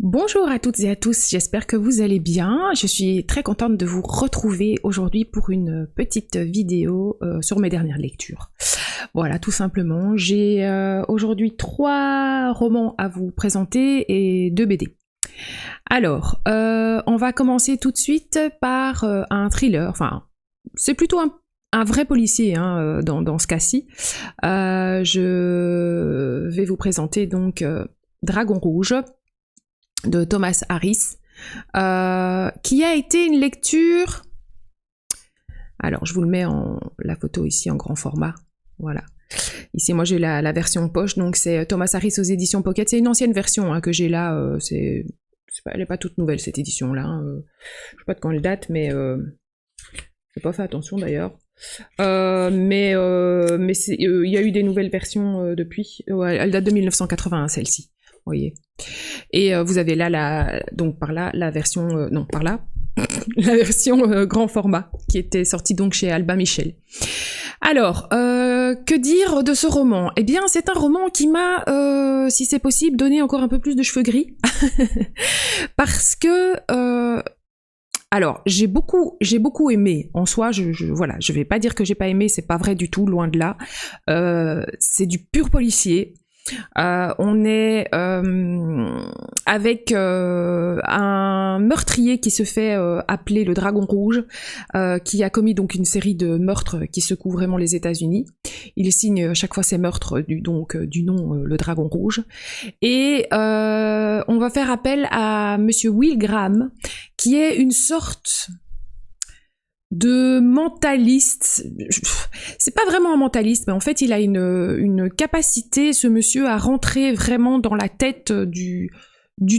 Bonjour à toutes et à tous, j'espère que vous allez bien. Je suis très contente de vous retrouver aujourd'hui pour une petite vidéo sur mes dernières lectures. Voilà, tout simplement. J'ai aujourd'hui 3 romans à vous présenter et 2 BD. Alors, on va commencer tout de suite par un thriller, enfin, c'est plutôt un vrai policier hein, dans ce cas-ci. Je vais vous présenter donc Dragon Rouge de Thomas Harris, qui a été une lecture... Alors, je vous le mets la photo ici en grand format, voilà. Ici, moi, j'ai la version poche, donc c'est Thomas Harris aux éditions Pocket. C'est une ancienne version hein, que j'ai là, elle n'est pas toute nouvelle, cette édition-là. Hein. Je ne sais pas de quand elle date, mais je n'ai pas fait attention, d'ailleurs. Mais il y a eu des nouvelles versions depuis. Ouais, elle date de 1981, celle-ci. Voyez. Et vous avez là donc par là la version non par là la version grand format qui était sortie donc chez Albin Michel. Alors que dire de ce roman? Eh bien c'est un roman qui m'a si c'est possible donné encore un peu plus de cheveux gris parce que alors j'ai beaucoup aimé en soi, voilà, je vais pas dire que j'ai pas aimé, c'est pas vrai du tout, loin de là. C'est du pur policier. On est avec un meurtrier qui se fait appeler le Dragon Rouge, qui a commis donc une série de meurtres qui secouent vraiment les États-Unis. Il signe chaque fois ses meurtres du nom le Dragon Rouge. Et on va faire appel à Monsieur Will Graham, qui est une sorte de mentaliste. C'est pas vraiment un mentaliste, mais en fait il a une capacité, ce monsieur, à rentrer vraiment dans la tête du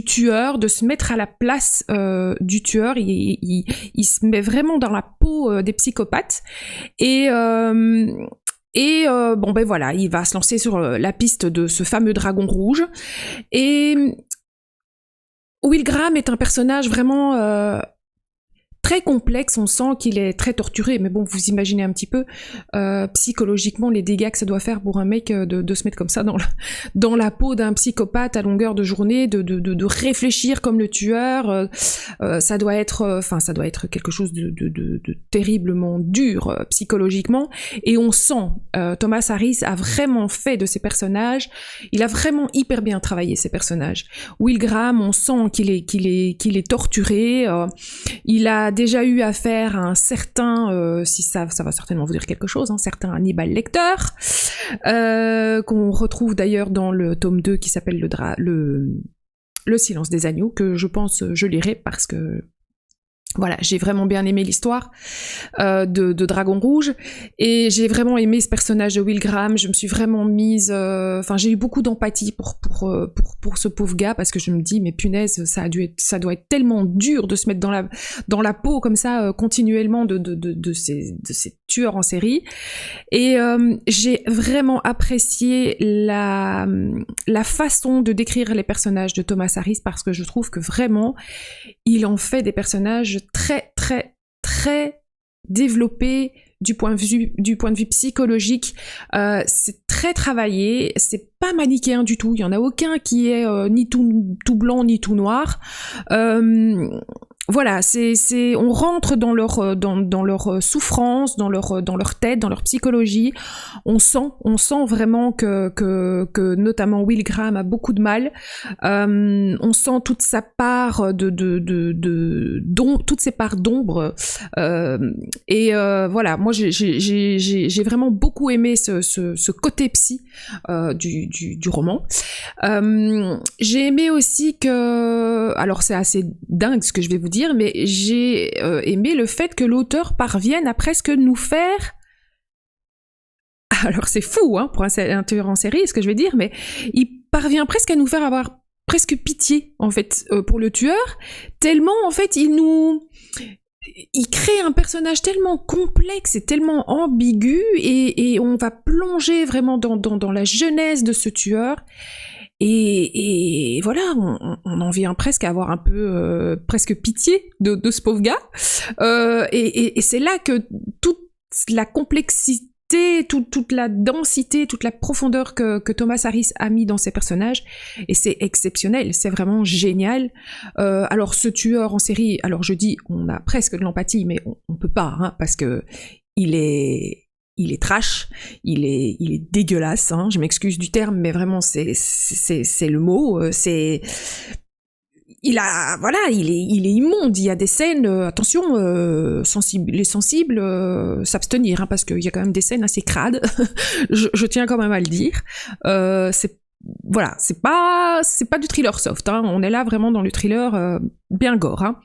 tueur, de se mettre à la place du tueur. Il se met vraiment dans la peau des psychopathes et bon ben voilà, il va se lancer sur la piste de ce fameux Dragon Rouge. Et Will Graham est un personnage vraiment très complexe, on sent qu'il est très torturé, mais bon, vous imaginez un petit peu psychologiquement les dégâts que ça doit faire pour un mec de se mettre comme ça dans la peau d'un psychopathe à longueur de journée, de réfléchir comme le tueur. Ça doit être quelque chose de terriblement dur psychologiquement, et on sent Thomas Harris a vraiment fait de ces personnages, il a vraiment hyper bien travaillé ces personnages. Will Graham, on sent qu'il est torturé, il a déjà eu affaire à un certain, si ça va certainement vous dire quelque chose, un certain Hannibal Lecter, qu'on retrouve d'ailleurs dans le tome 2 qui s'appelle le Silence des agneaux, que je pense je lirai parce que voilà, j'ai vraiment bien aimé l'histoire de Dragon Rouge, et j'ai vraiment aimé ce personnage de Will Graham. Je me suis vraiment mise, j'ai eu beaucoup d'empathie pour ce pauvre gars, parce que je me dis mais punaise, ça doit être tellement dur de se mettre dans la peau comme ça continuellement de ces tueurs en série. Et j'ai vraiment apprécié la façon de décrire les personnages de Thomas Harris, parce que je trouve que vraiment il en fait des personnages très très très développés du point de vue psychologique. C'est très travaillé, c'est pas manichéen du tout, il y en a aucun qui est ni tout blanc ni tout noir. Voilà, on rentre dans leur souffrance, dans leur tête, dans leur psychologie. On sent vraiment que notamment Will Graham a beaucoup de mal. On sent toute sa part toutes ses parts d'ombre. Voilà, moi j'ai vraiment beaucoup aimé ce côté psy du roman. J'ai aimé aussi que, alors c'est assez dingue ce que je vais vous dire, mais j'ai aimé le fait que l'auteur parvienne à presque nous faire... Alors c'est fou hein, pour un tueur en série, ce que je vais dire, mais il parvient presque à nous faire avoir presque pitié en fait pour le tueur, tellement en fait il crée un personnage tellement complexe et tellement ambigu, et on va plonger vraiment dans la genèse de ce tueur. Et voilà, on en vient presque à avoir un peu presque pitié de ce pauvre gars. Et c'est là que toute la complexité toute la densité, toute la profondeur que Thomas Harris a mis dans ses personnages, et c'est exceptionnel, c'est vraiment génial. Alors ce tueur en série, alors je dis, on a presque de l'empathie, mais on peut pas, hein, parce que il est trash, il est dégueulasse, hein, je m'excuse du terme, mais vraiment c'est le mot, il est immonde. Il y a des scènes, attention, les sensibles, s'abstenir, hein, parce qu'il y a quand même des scènes assez crades. je tiens quand même à le dire. C'est pas du thriller soft, hein. On est là vraiment dans le thriller bien gore, hein.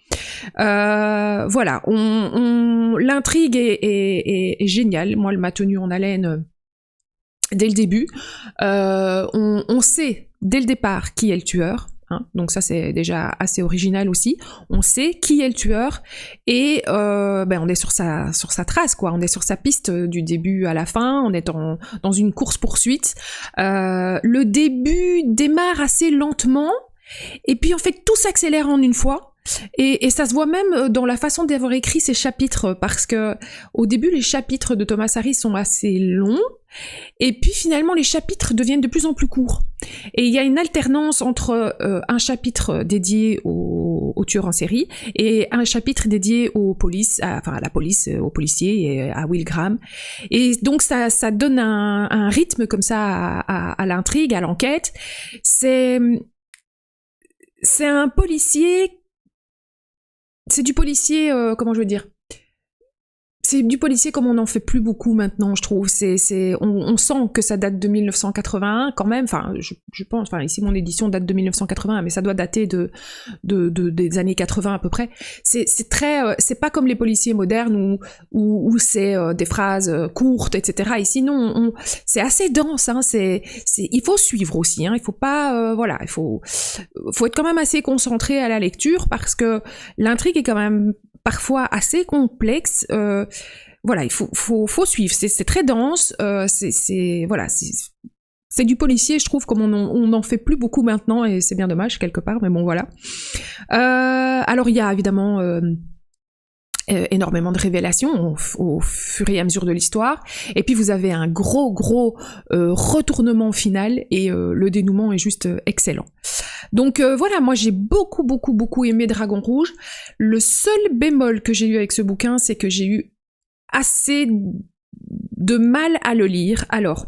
Voilà, l'intrigue est géniale. Moi, elle m'a tenue en haleine dès le début. On sait dès le départ qui est le tueur. Hein, donc ça c'est déjà assez original aussi. On sait qui est le tueur et on est sur sa trace, quoi. On est sur sa piste du début à la fin. On est dans une course poursuite. Le début démarre assez lentement et puis en fait tout s'accélère en une fois. Et ça se voit même dans la façon d'avoir écrit ces chapitres, parce que au début les chapitres de Thomas Harris sont assez longs, et puis finalement les chapitres deviennent de plus en plus courts. Et il y a une alternance entre un chapitre dédié au tueur en série et un chapitre dédié aux polices, à la police, aux policiers et à Will Graham. Et donc ça donne un rythme comme ça à l'intrigue, à l'enquête. C'est un policier. C'est du policier, comment je veux dire, c'est du policier comme on n'en fait plus beaucoup maintenant, je trouve. On sent que ça date de 1981 quand même. Enfin, je pense. Enfin, ici mon édition date de 1981, mais ça doit dater des années 80 à peu près. C'est très, c'est pas comme les policiers modernes où c'est des phrases courtes, etc. Ici non, c'est assez dense. Hein, il faut suivre aussi. Hein, il faut pas, voilà, il faut être quand même assez concentré à la lecture parce que l'intrigue est quand même parfois assez complexe. Voilà, il faut suivre. C'est très dense. C'est du policier, je trouve, comme on n'en fait plus beaucoup maintenant, et c'est bien dommage quelque part, mais bon, voilà. Alors, il y a évidemment énormément de révélations au fur et à mesure de l'histoire, et puis vous avez un gros retournement final, et le dénouement est juste excellent. Donc voilà, moi j'ai beaucoup aimé Dragon Rouge. Le seul bémol que j'ai eu avec ce bouquin, c'est que j'ai eu assez de mal à le lire. Alors,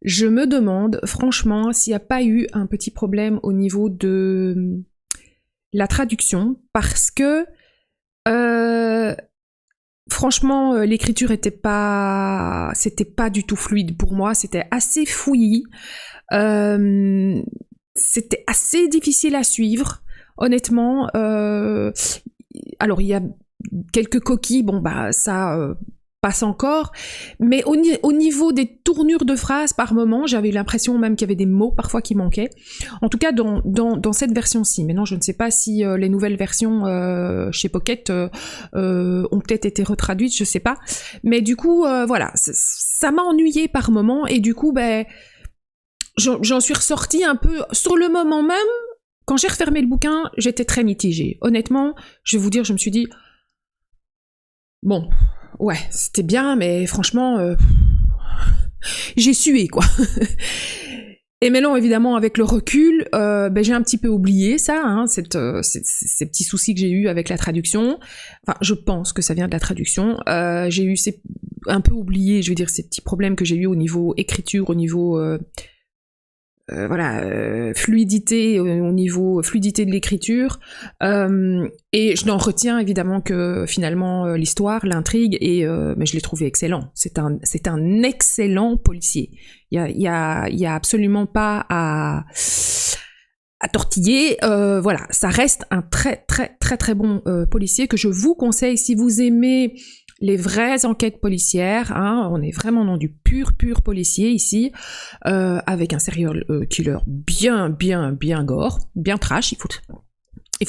je me demande franchement s'il n'y a pas eu un petit problème au niveau de la traduction, parce que franchement, l'écriture c'était pas du tout fluide pour moi, c'était assez fouillis. C'était assez difficile à suivre, honnêtement. Alors, il y a quelques coquilles, bon, bah, ça passe encore. Mais au niveau des tournures de phrases, par moment, j'avais l'impression même qu'il y avait des mots parfois qui manquaient. En tout cas, dans cette version-ci. Maintenant, je ne sais pas si les nouvelles versions chez Pocket ont peut-être été retraduites, je sais pas. Mais du coup, voilà, ça m'a ennuyée par moment. Et du coup, ben... j'en suis ressortie un peu sur le moment même. Quand j'ai refermé le bouquin, j'étais très mitigée. Honnêtement, je vais vous dire, je me suis dit, bon, ouais, c'était bien, mais franchement, j'ai sué, quoi. Et maintenant, évidemment, avec le recul, j'ai un petit peu oublié ça, hein, ces petits soucis que j'ai eus avec la traduction. Enfin, je pense que ça vient de la traduction. J'ai eu un peu oublié, je veux dire, ces petits problèmes que j'ai eus au niveau écriture, au niveau... fluidité au niveau fluidité de l'écriture, et je n'en retiens évidemment que finalement l'histoire, l'intrigue, mais je l'ai trouvé excellent. C'est un excellent policier. Il y a absolument pas à tortiller. Voilà, ça reste un très bon policier que je vous conseille si vous aimez les vraies enquêtes policières, hein. On est vraiment dans du pur policier ici, avec un serial killer bien gore, bien trash, il faut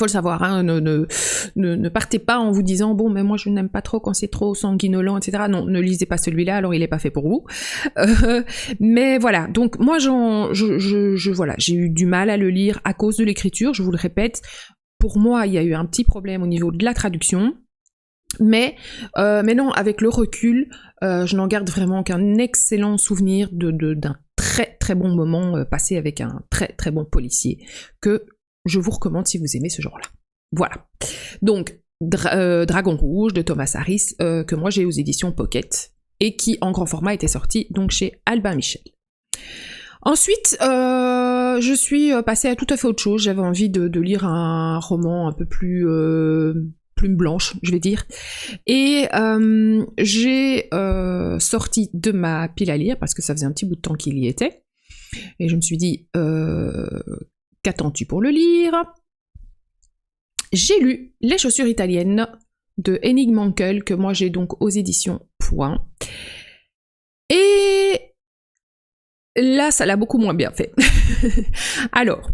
le savoir, hein. Ne partez pas en vous disant bon mais moi je n'aime pas trop quand c'est trop sanguinolent, etc. Non, ne lisez pas celui-là, alors il est pas fait pour vous. Mais voilà, donc moi j'ai eu du mal à le lire à cause de l'écriture, je vous le répète. Pour moi, il y a eu un petit problème au niveau de la traduction. Mais non, avec le recul, je n'en garde vraiment qu'un excellent souvenir d'un très très bon moment passé avec un très très bon policier que je vous recommande si vous aimez ce genre-là. Voilà. Donc, Dragon Rouge de Thomas Harris, que moi j'ai aux éditions Pocket, et qui en grand format était sorti donc chez Albin Michel. Ensuite, je suis passée à tout à fait autre chose. J'avais envie de lire un roman un peu plus plume blanche, je vais dire. Et j'ai sorti de ma pile à lire, parce que ça faisait un petit bout de temps qu'il y était. Et je me suis dit, qu'attends-tu pour le lire? J'ai lu Les chaussures italiennes de Henning Mankell, que moi j'ai donc aux éditions Point. Et là, ça l'a beaucoup moins bien fait. Alors,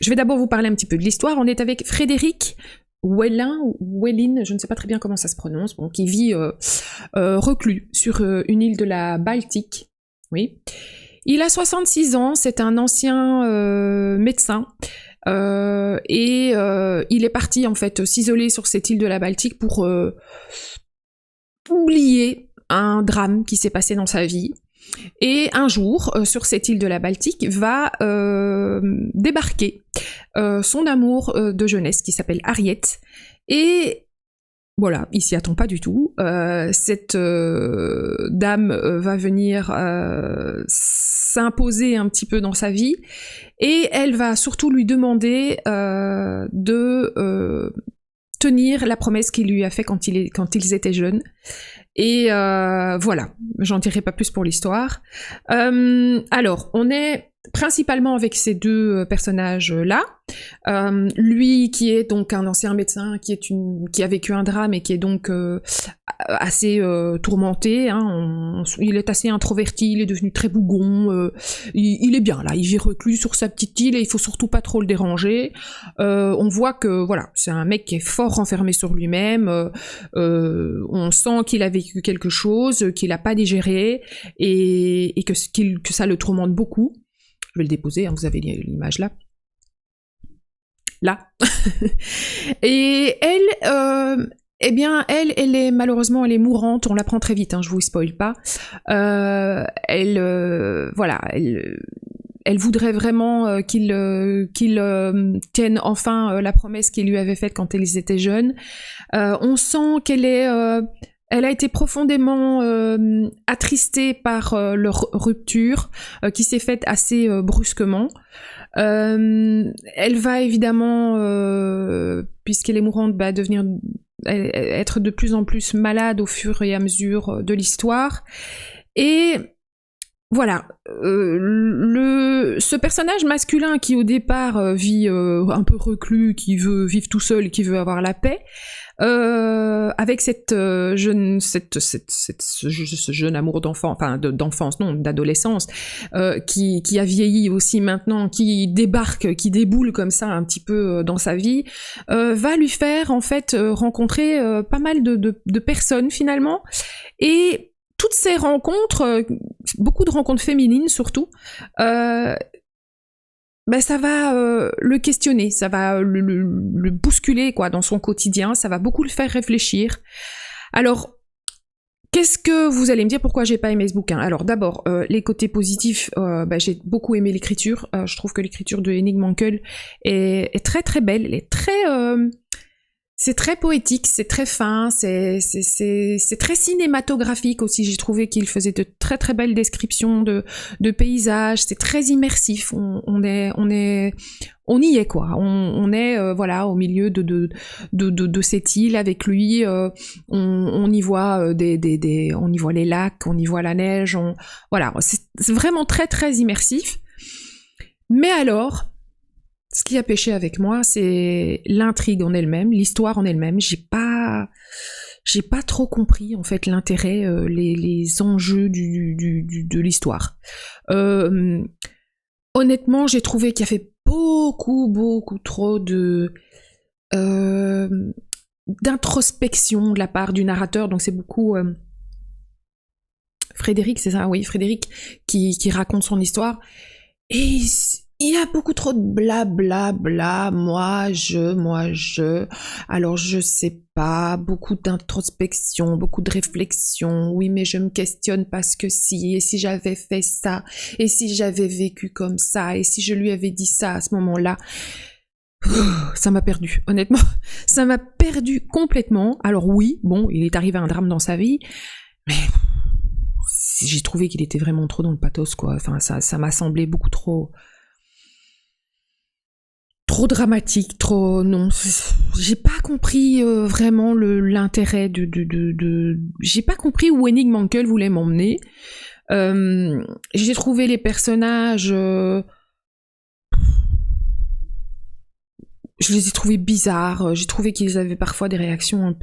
je vais d'abord vous parler un petit peu de l'histoire. On est avec Frédéric Wellin, ou Wellin, je ne sais pas très bien comment ça se prononce, bon, qui vit reclus sur une île de la Baltique. Oui. Il a 66 ans, c'est un ancien médecin. Et il est parti en fait s'isoler sur cette île de la Baltique pour oublier un drame qui s'est passé dans sa vie. Et un jour, sur cette île de la Baltique, va débarquer son amour de jeunesse qui s'appelle Harriet. Et voilà, il s'y attend pas du tout. Cette dame va venir s'imposer un petit peu dans sa vie, et elle va surtout lui demander de tenir la promesse qu'il lui a fait quand ils étaient jeunes. Et voilà, j'en dirai pas plus pour l'histoire. Alors, on est principalement avec ces deux personnages-là. Lui qui est donc un ancien médecin, qui a vécu un drame et qui est donc assez tourmenté. Hein. Il est assez introverti, il est devenu très bougon. Il est bien là, il vit reclus sur sa petite île et il faut surtout pas trop le déranger. On voit que voilà, c'est un mec qui est fort renfermé sur lui-même. On sent qu'il a vécu quelque chose, qu'il a pas digéré et que ça le tourmente beaucoup. Je vais le déposer, hein, vous avez l'image là. Là. Et elle, eh bien, elle est malheureusement, elle est mourante, on l'apprend très vite, hein, je vous spoil pas. Voilà, elle voudrait vraiment qu'il tienne enfin la promesse qu'il lui avait faite quand ils étaient jeunes. On sent qu'elle est... elle a été profondément attristée par leur rupture, qui s'est faite assez brusquement. Elle va évidemment, puisqu'elle est mourante, être de plus en plus malade au fur et à mesure de l'histoire. Et voilà, ce personnage masculin qui au départ vit un peu reclus, qui veut vivre tout seul, qui veut avoir la paix, avec ce jeune amour d'enfant, enfin d'enfance, non, d'adolescence, qui a vieilli aussi maintenant, qui déboule comme ça un petit peu dans sa vie, va lui faire en fait rencontrer pas mal de personnes finalement, et toutes ces rencontres, beaucoup de rencontres féminines surtout, ça va le questionner, ça va le bousculer quoi dans son quotidien, ça va beaucoup le faire réfléchir. Alors, qu'est-ce que vous allez me dire, pourquoi j'ai pas aimé ce bouquin? Alors d'abord, les côtés positifs, j'ai beaucoup aimé l'écriture. Je trouve que l'écriture de Henning Mankell est très très belle, elle est très... c'est très poétique, c'est très fin, c'est très cinématographique aussi. J'ai trouvé qu'il faisait de très très belles descriptions de paysages, c'est très immersif. On y est quoi. On est voilà au milieu de cette île avec lui. On y voit on y voit les lacs, on y voit la neige. Voilà, c'est vraiment très très immersif. Mais alors, ce qui a péché avec moi, c'est l'intrigue en elle-même, l'histoire en elle-même. J'ai pas trop compris en fait l'intérêt, les enjeux de l'histoire. Honnêtement, j'ai trouvé qu'il y avait beaucoup trop d'introspection de la part du narrateur. Donc c'est beaucoup Frédéric, c'est ça, oui, Frédéric qui raconte son histoire. Et il y a beaucoup trop de blabla, bla, moi, je. Alors, je sais pas, beaucoup d'introspection, beaucoup de réflexion. Oui, mais je me questionne parce que si, et si j'avais fait ça, et si j'avais vécu comme ça, et si je lui avais dit ça à ce moment-là. Ça m'a perdu, honnêtement. Ça m'a perdu complètement. Alors oui, bon, il est arrivé un drame dans sa vie, mais j'ai trouvé qu'il était vraiment trop dans le pathos, quoi. Enfin, ça m'a semblé beaucoup trop dramatique, trop non. J'ai pas compris vraiment l'intérêt de. J'ai pas compris où Enigma Uncle voulait m'emmener. J'ai trouvé les personnages. Je les ai trouvés bizarres. J'ai trouvé qu'ils avaient parfois des réactions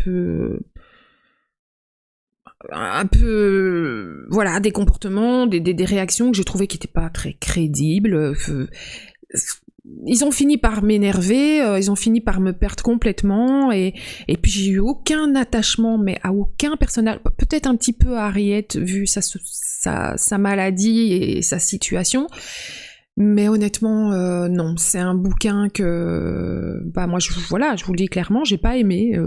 voilà, des comportements, des réactions que j'ai trouvé qui n'étaient pas très crédibles. Ils ont fini par m'énerver, ils ont fini par me perdre complètement, et puis j'ai eu aucun attachement, mais à aucun personnage, peut-être un petit peu à Harriet, vu sa maladie et sa situation, mais honnêtement, non, c'est un bouquin que, moi, je vous le dis clairement, j'ai pas aimé.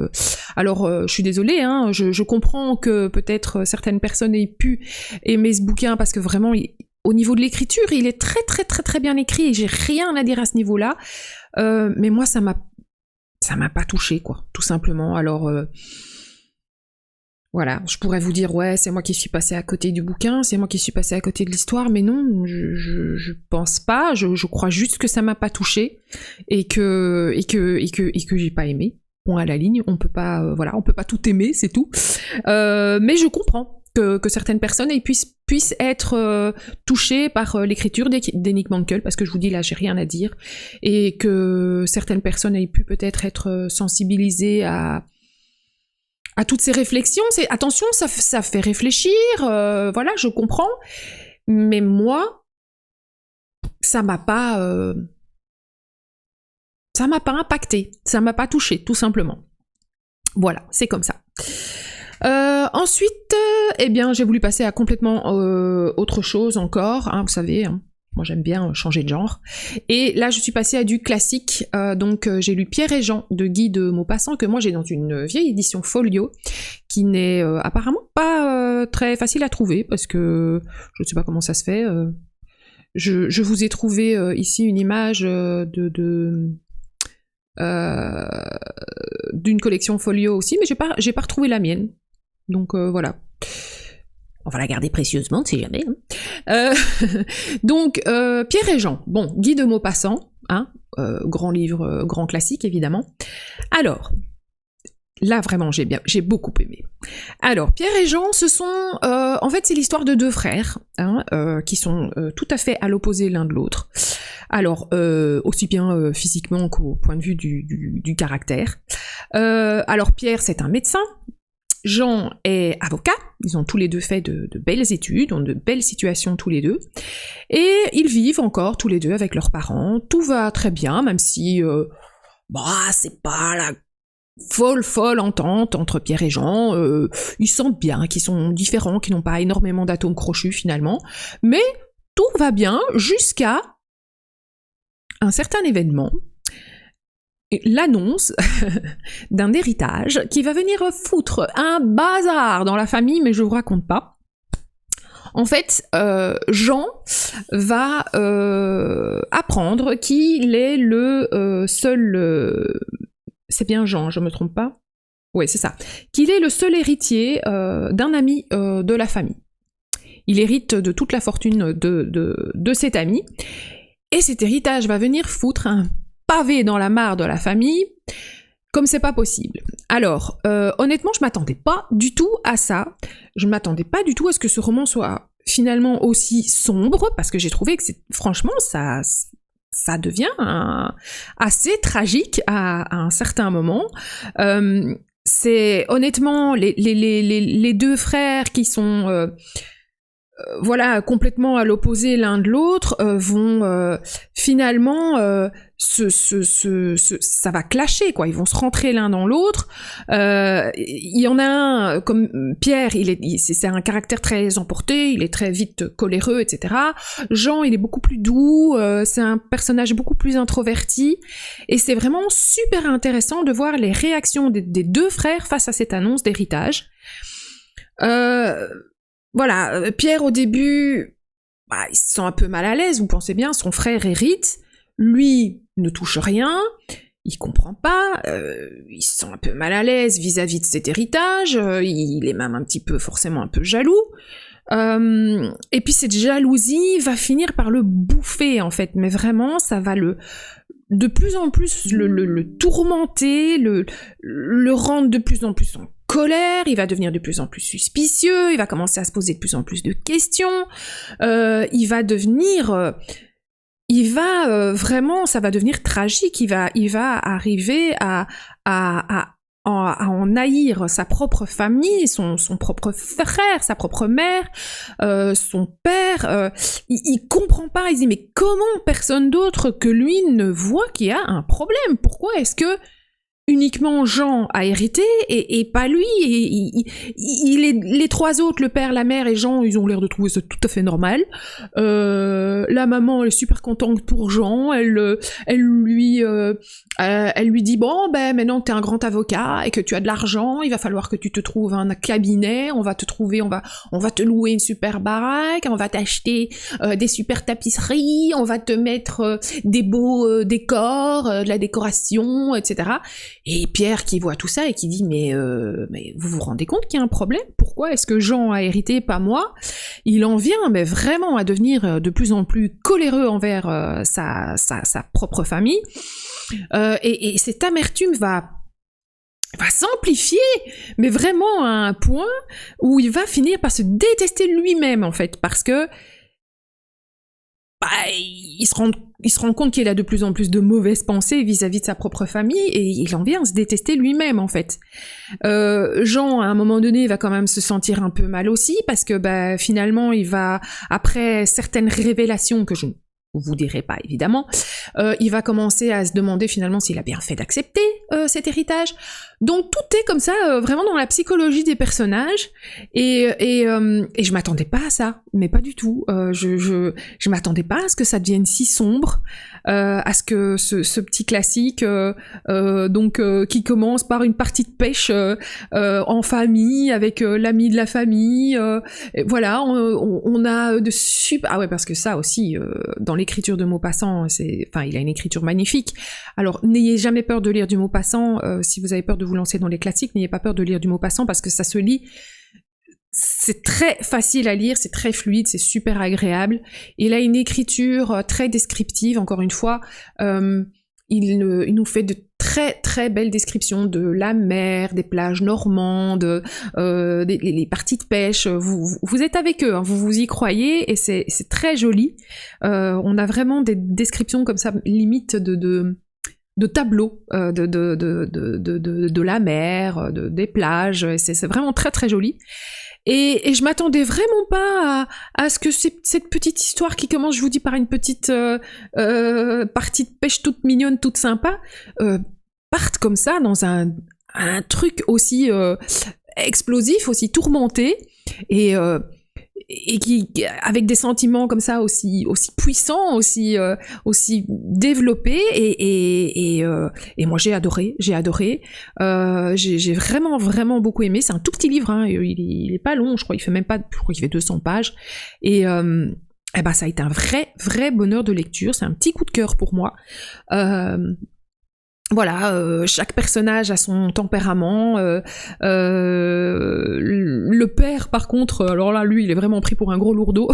Alors, je suis désolée, hein, je comprends que peut-être certaines personnes aient pu aimer ce bouquin parce que vraiment, au niveau de l'écriture, il est très très très très bien écrit et j'ai rien à dire à ce niveau-là. Mais moi, ça m'a pas touché, quoi, tout simplement. Alors, voilà, je pourrais vous dire, ouais, c'est moi qui suis passée à côté du bouquin, c'est moi qui suis passée à côté de l'histoire, mais non, je pense pas, je crois juste que ça m'a pas touché et que j'ai pas aimé. Point à la ligne, on peut pas, on peut pas tout aimer, c'est tout. Mais je comprends que certaines personnes puissent être touchées par l'écriture d'Enigma Uncle, parce que je vous dis là, j'ai rien à dire, et que certaines personnes aient pu peut-être être sensibilisées à toutes ces réflexions. Attention, ça fait réfléchir, voilà, je comprends, mais moi, ça m'a pas impacté, ça m'a pas touché, tout simplement. Voilà, c'est comme ça. Ensuite, j'ai voulu passer à complètement autre chose encore, hein, vous savez, hein, moi j'aime bien changer de genre. Et là, je suis passée à du classique, donc j'ai lu Pierre et Jean de Guy de Maupassant, que moi j'ai dans une vieille édition folio, qui n'est apparemment pas très facile à trouver, parce que je ne sais pas comment ça se fait. Je vous ai trouvé ici une image d'une collection folio aussi, mais j'ai pas retrouvé la mienne. Donc voilà. On va la garder précieusement, si jamais. Hein. Donc, Pierre et Jean. Bon, Guy de Maupassant, hein, grand livre, grand classique, évidemment. Alors, là, vraiment, j'ai beaucoup aimé. Alors, Pierre et Jean, ce sont... en fait, c'est l'histoire de deux frères, hein, qui sont tout à fait à l'opposé l'un de l'autre. Alors, aussi bien physiquement qu'au point de vue du caractère. Alors, Pierre, c'est un médecin. Jean est avocat, ils ont tous les deux fait de belles études, ont de belles situations tous les deux, et ils vivent encore tous les deux avec leurs parents, tout va très bien, même si c'est pas la folle entente entre Pierre et Jean, ils sentent bien qu'ils sont différents, qu'ils n'ont pas énormément d'atomes crochus finalement, mais tout va bien jusqu'à un certain événement, l'annonce d'un héritage qui va venir foutre un bazar dans la famille, mais je vous raconte pas. En fait, Jean va apprendre qu'il est le seul... c'est bien Jean, je me trompe pas? Oui, c'est ça. Qu'il est le seul héritier d'un ami de la famille. Il hérite de toute la fortune de cet ami, et cet héritage va venir foutre un pavé dans la mare de la famille, comme c'est pas possible. Alors, honnêtement, je m'attendais pas du tout à ça. Je m'attendais pas du tout à ce que ce roman soit finalement aussi sombre, parce que j'ai trouvé que franchement, ça devient assez tragique à un certain moment. C'est honnêtement les deux frères qui sont voilà, complètement à l'opposé l'un de l'autre, vont finalement ça va clasher, quoi. Ils vont se rentrer l'un dans l'autre. Il y en a un, comme Pierre, c'est un caractère très emporté, il est très vite coléreux, etc. Jean, il est beaucoup plus doux, c'est un personnage beaucoup plus introverti, et c'est vraiment super intéressant de voir les réactions des deux frères face à cette annonce d'héritage. Voilà, Pierre au début, bah, il se sent un peu mal à l'aise, vous pensez bien, son frère hérite, lui ne touche rien, il comprend pas, il se sent un peu mal à l'aise vis-à-vis de cet héritage, il est même un petit peu, forcément un peu jaloux, et puis cette jalousie va finir par le bouffer en fait, mais vraiment ça va de plus en plus le tourmenter, le rendre de plus en plus en colère, il va devenir de plus en plus suspicieux, il va commencer à se poser de plus en plus de questions, il va devenir... vraiment, ça va devenir tragique, il va arriver à en haïr sa propre famille, son propre frère, sa propre mère, son père, il comprend pas, il dit mais comment personne d'autre que lui ne voit qu'il y a un problème? Pourquoi est-ce que uniquement Jean a hérité et pas lui, les trois autres, le père, la mère et Jean, ils ont l'air de trouver ça tout à fait normal. La maman elle est super contente pour Jean, elle lui dit bon ben maintenant que t'es un grand avocat et que tu as de l'argent, il va falloir que tu te trouves un cabinet, on va te louer une super baraque, on va t'acheter des super tapisseries, on va te mettre des beaux décors, de la décoration, etc. Et Pierre qui voit tout ça et qui dit mais vous vous rendez compte qu'il y a un problème? Pourquoi est-ce que Jean a hérité, pas moi? Il en vient mais vraiment à devenir de plus en plus coléreux envers sa propre famille. Et cette amertume va s'amplifier, mais vraiment à un point où il va finir par se détester lui-même en fait, parce que il se rend compte qu'il a de plus en plus de mauvaises pensées vis-à-vis de sa propre famille et il en vient à se détester lui-même en fait. Jean, à un moment donné, va quand même se sentir un peu mal aussi parce que finalement, il va, après certaines révélations que je ne vous dirai pas évidemment, il va commencer à se demander finalement s'il a bien fait d'accepter cet héritage. Donc tout est comme ça, vraiment dans la psychologie des personnages, et je m'attendais pas à ça, mais pas du tout. Je m'attendais pas à ce que ça devienne si sombre, à ce que ce petit classique, qui commence par une partie de pêche en famille avec l'ami de la famille. Voilà, on a de super. Ah ouais, parce que ça aussi, dans l'écriture de Maupassant, il a une écriture magnifique. Alors n'ayez jamais peur de lire du Maupassant. Si vous avez peur de vous lancer dans les classiques, n'ayez pas peur de lire du Maupassant parce que ça se lit. C'est très facile à lire, c'est très fluide, c'est super agréable. Il a une écriture très descriptive, encore une fois. Il nous fait de très très belles descriptions de la mer, des plages normandes, les parties de pêche. Vous êtes avec eux, hein, vous y croyez, et c'est très joli. On a vraiment des descriptions comme ça, limite de tableaux de la mer, des plages. C'est vraiment très très joli. Et je m'attendais vraiment pas à ce que cette petite histoire qui commence, je vous dis, par une petite partie de pêche toute mignonne, toute sympa, parte comme ça dans un truc aussi explosif, aussi tourmenté, et qui, avec des sentiments comme ça aussi puissants, aussi développés, et moi j'ai adoré. J'ai vraiment beaucoup aimé. C'est un tout petit livre, hein, il est pas long, je crois qu'il fait 200 pages, et ça a été un vrai bonheur de lecture. C'est un petit coup de cœur pour moi. Voilà, chaque personnage a son tempérament. Le père, par contre, alors là, lui, il est vraiment pris pour un gros lourdeau.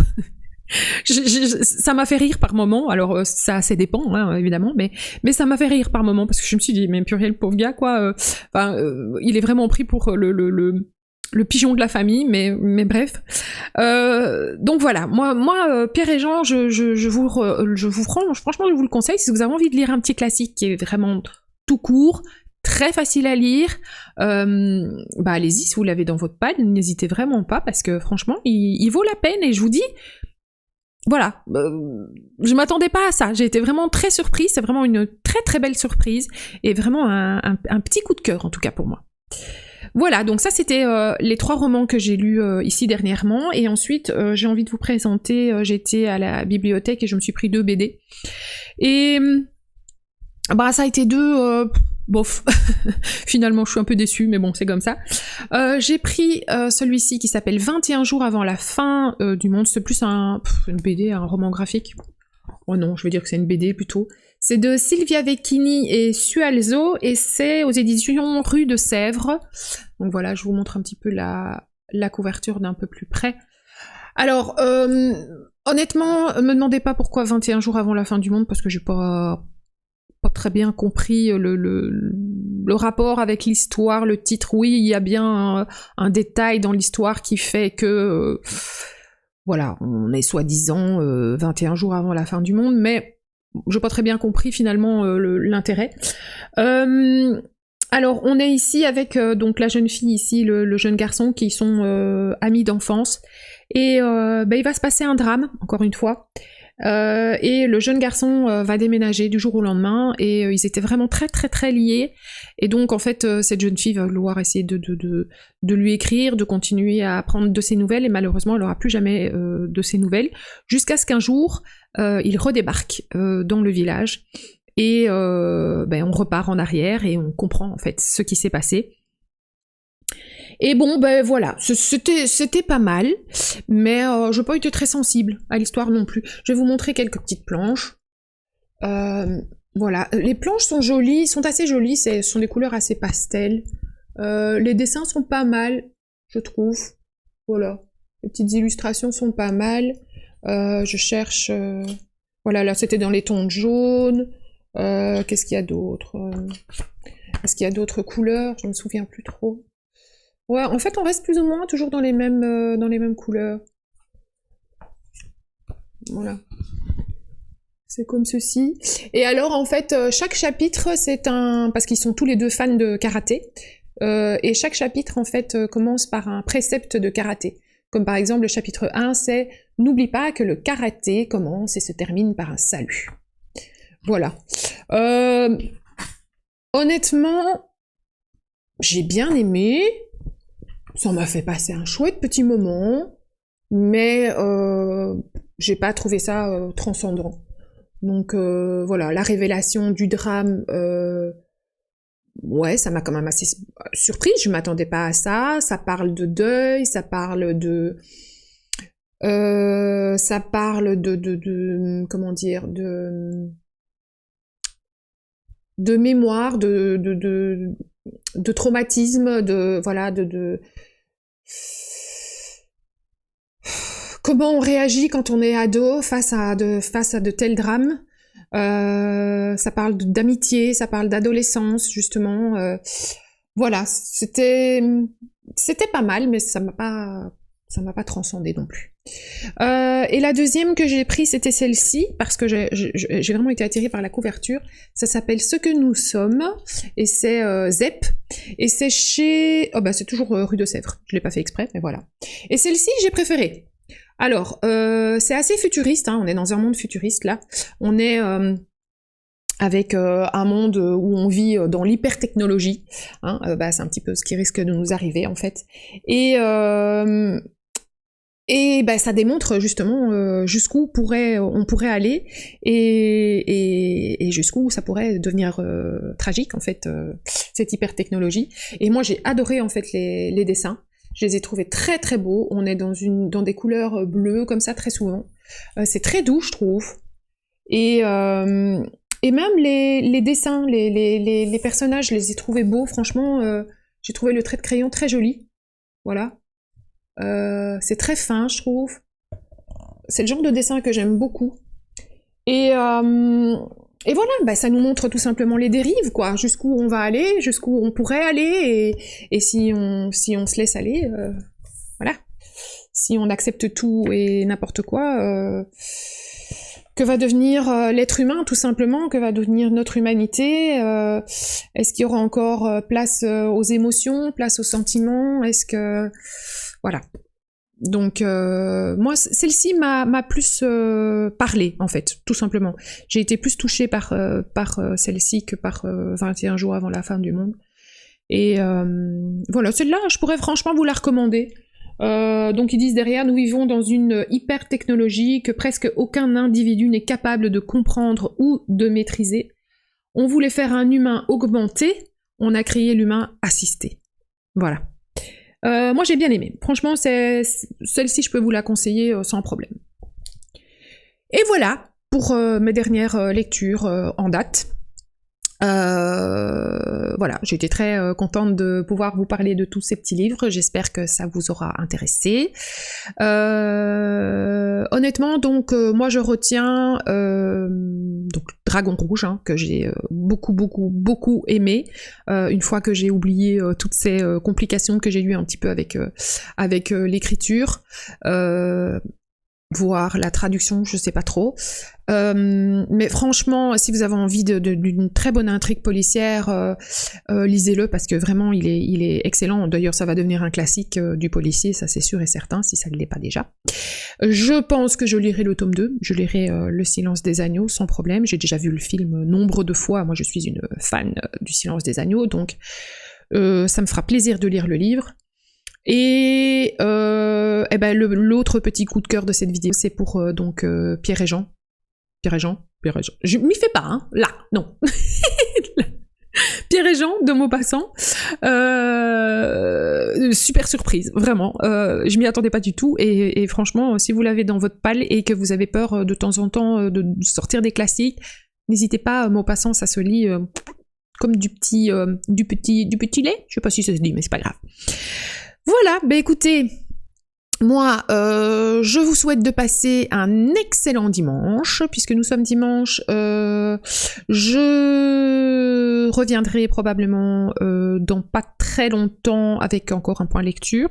Ça m'a fait rire par moment. Alors ça dépend, hein, évidemment, mais ça m'a fait rire par moment parce que je me suis dit, mais purée, le pauvre gars, quoi. Il est vraiment pris pour le pigeon de la famille, mais bref. Donc voilà, moi Pierre et Jean, je vous franchement, je vous le conseille si vous avez envie de lire un petit classique qui est vraiment tout court, très facile à lire. Allez-y, si vous l'avez dans votre pile, n'hésitez vraiment pas, parce que franchement, il vaut la peine, et je vous dis, voilà, je m'attendais pas à ça, j'ai été vraiment très surprise, c'est vraiment une très très belle surprise, et vraiment un petit coup de cœur, en tout cas pour moi. Voilà, donc ça c'était les 3 romans que j'ai lus ici dernièrement, et ensuite j'ai envie de vous présenter, j'étais à la bibliothèque et je me suis pris 2 BD, et ça a été 2, bof, finalement je suis un peu déçue, mais bon c'est comme ça. J'ai pris celui-ci qui s'appelle 21 jours avant la fin du monde, c'est plus une BD, un roman graphique. Oh non, je vais dire que c'est une BD plutôt. C'est de Silvia Vecchini et Sualzo, et c'est aux éditions Rue de Sèvres. Donc voilà, je vous montre un petit peu la couverture d'un peu plus près. Alors, honnêtement, me demandez pas pourquoi 21 jours avant la fin du monde, parce que j'ai pas très bien compris le rapport avec l'histoire, le titre. Oui, il y a bien un détail dans l'histoire qui fait que... voilà, on est soi-disant 21 jours avant la fin du monde, mais j'ai pas très bien compris finalement l'intérêt. Alors, on est ici avec donc la jeune fille ici, le jeune garçon, qui sont amis d'enfance, et il va se passer un drame, encore une fois. Et le jeune garçon va déménager du jour au lendemain, et ils étaient vraiment très très très liés, et donc en fait cette jeune fille va vouloir essayer de lui écrire, de continuer à prendre de ses nouvelles, et malheureusement elle n'aura plus jamais de ses nouvelles, jusqu'à ce qu'un jour il redébarque dans le village, et on repart en arrière et on comprend en fait ce qui s'est passé. Et bon, voilà, c'était pas mal, mais j'ai pas été très sensible à l'histoire non plus. Je vais vous montrer quelques petites planches. Voilà, les planches sont jolies, sont assez jolies, ce sont des couleurs assez pastel. Les dessins sont pas mal, je trouve. Voilà, les petites illustrations sont pas mal. Je cherche... voilà, là c'était dans les tons de jaune. Qu'est-ce qu'il y a d'autre? Est-ce qu'il y a d'autres couleurs? Je me souviens plus trop. Ouais, en fait, on reste plus ou moins toujours dans les mêmes couleurs. Voilà. C'est comme ceci. Et alors, en fait, chaque chapitre, c'est un... parce qu'ils sont tous les 2 fans de karaté. Et chaque chapitre, en fait, commence par un précepte de karaté. Comme par exemple, le chapitre 1, c'est « N'oublie pas que le karaté commence et se termine par un salut ». Voilà. Honnêtement, j'ai bien aimé. Ça m'a fait passer un chouette petit moment, mais j'ai pas trouvé ça transcendant. Donc voilà, la révélation du drame, ouais, ça m'a quand même assez surprise, je m'attendais pas à ça. Ça parle de deuil, ça parle de... comment dire, de mémoire, de traumatisme, voilà, comment on réagit quand on est ado face à de tels drames. Ça parle d'amitié, ça parle d'adolescence, justement. Voilà, c'était pas mal, mais ça m'a pas transcendé non plus. Et la deuxième que j'ai prise, c'était celle-ci, parce que j'ai vraiment été attirée par la couverture. Ça s'appelle Ce que nous sommes, et c'est Zep, et c'est chez... oh c'est toujours Rue de Sèvres, je l'ai pas fait exprès, mais voilà. Et celle-ci, j'ai préféré. Alors, c'est assez futuriste, hein, on est dans un monde futuriste, là. On est... avec un monde où on vit dans l'hypertechnologie, hein, c'est un petit peu ce qui risque de nous arriver, en fait. Et ça démontre justement jusqu'où on pourrait aller, et jusqu'où ça pourrait devenir tragique, en fait, cette hypertechnologie. Et moi, j'ai adoré, en fait, les dessins. Je les ai trouvés très très beaux. On est dans des couleurs bleues, comme ça, très souvent. C'est très doux, je trouve. Et même les dessins, les personnages, je les ai trouvés beaux. Franchement, j'ai trouvé le trait de crayon très joli. Voilà. C'est très fin, je trouve. C'est le genre de dessin que j'aime beaucoup. Et voilà, ça nous montre tout simplement les dérives, quoi. Jusqu'où on va aller, jusqu'où on pourrait aller, et si on se laisse aller, voilà. Si on accepte tout et n'importe quoi, Que va devenir l'être humain, tout simplement, que va devenir notre humanité, est-ce qu'il y aura encore place aux émotions, place aux sentiments, est-ce que... Voilà. Donc, moi, celle-ci m'a plus parlé, en fait, tout simplement. J'ai été plus touchée par celle-ci que par 21 jours avant la fin du monde. Et voilà, celle-là, je pourrais franchement vous la recommander. Donc ils disent derrière, nous vivons dans une hyper-technologie que presque aucun individu n'est capable de comprendre ou de maîtriser. On voulait faire un humain augmenté, on a créé l'humain assisté. Voilà. Moi j'ai bien aimé. Franchement, celle-ci, je peux vous la conseiller sans problème. Et voilà pour mes dernières lectures en date. Voilà, j'ai été très contente de pouvoir vous parler de tous ces petits livres, j'espère que ça vous aura intéressé. Honnêtement, donc moi je retiens donc Dragon Rouge, hein, que j'ai beaucoup aimé, une fois que j'ai oublié toutes ces complications que j'ai eues un petit peu avec l'écriture. Voire la traduction, je sais pas trop. Mais franchement, si vous avez envie d'une très bonne intrigue policière, lisez-le parce que vraiment il est excellent. D'ailleurs, ça va devenir un classique du policier, ça c'est sûr et certain, si ça ne l'est pas déjà. Je pense que je lirai le tome 2, je lirai Le Silence des Agneaux sans problème. J'ai déjà vu le film nombre de fois, moi je suis une fan du Silence des Agneaux, donc ça me fera plaisir de lire le livre. Et ben l'autre petit coup de cœur de cette vidéo, c'est pour donc Pierre et Jean. Je m'y fais pas, hein, là, non. Pierre et Jean de Maupassant. Super surprise, vraiment. Je m'y attendais pas du tout. Et franchement, si vous l'avez dans votre palle et que vous avez peur de temps en temps de sortir des classiques, n'hésitez pas. Maupassant, ça se lit comme du petit lait. Je sais pas si ça se dit, mais c'est pas grave. Voilà, bah écoutez, moi, je vous souhaite de passer un excellent dimanche, puisque nous sommes dimanche. Je reviendrai probablement dans pas très longtemps avec encore un point lecture,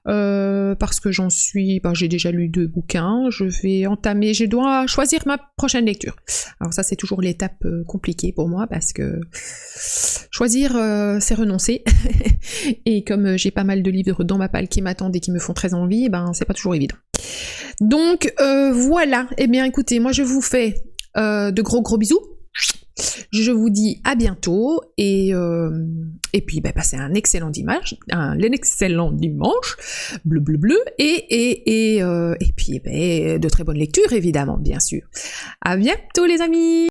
parce que j'ai déjà lu 2 bouquins, je dois choisir ma prochaine lecture. Alors ça, c'est toujours l'étape compliquée pour moi, parce que choisir, c'est renoncer. Et comme j'ai pas mal de livres dans ma palle qui m'attendent et qui me font très envie, ben c'est pas toujours évident. Donc voilà, eh bien écoutez, moi je vous fais de gros bisous. Je vous dis à bientôt et puis bah, passez un excellent dimanche, bleu et puis bah, de très bonnes lectures évidemment, bien sûr. À bientôt les amis.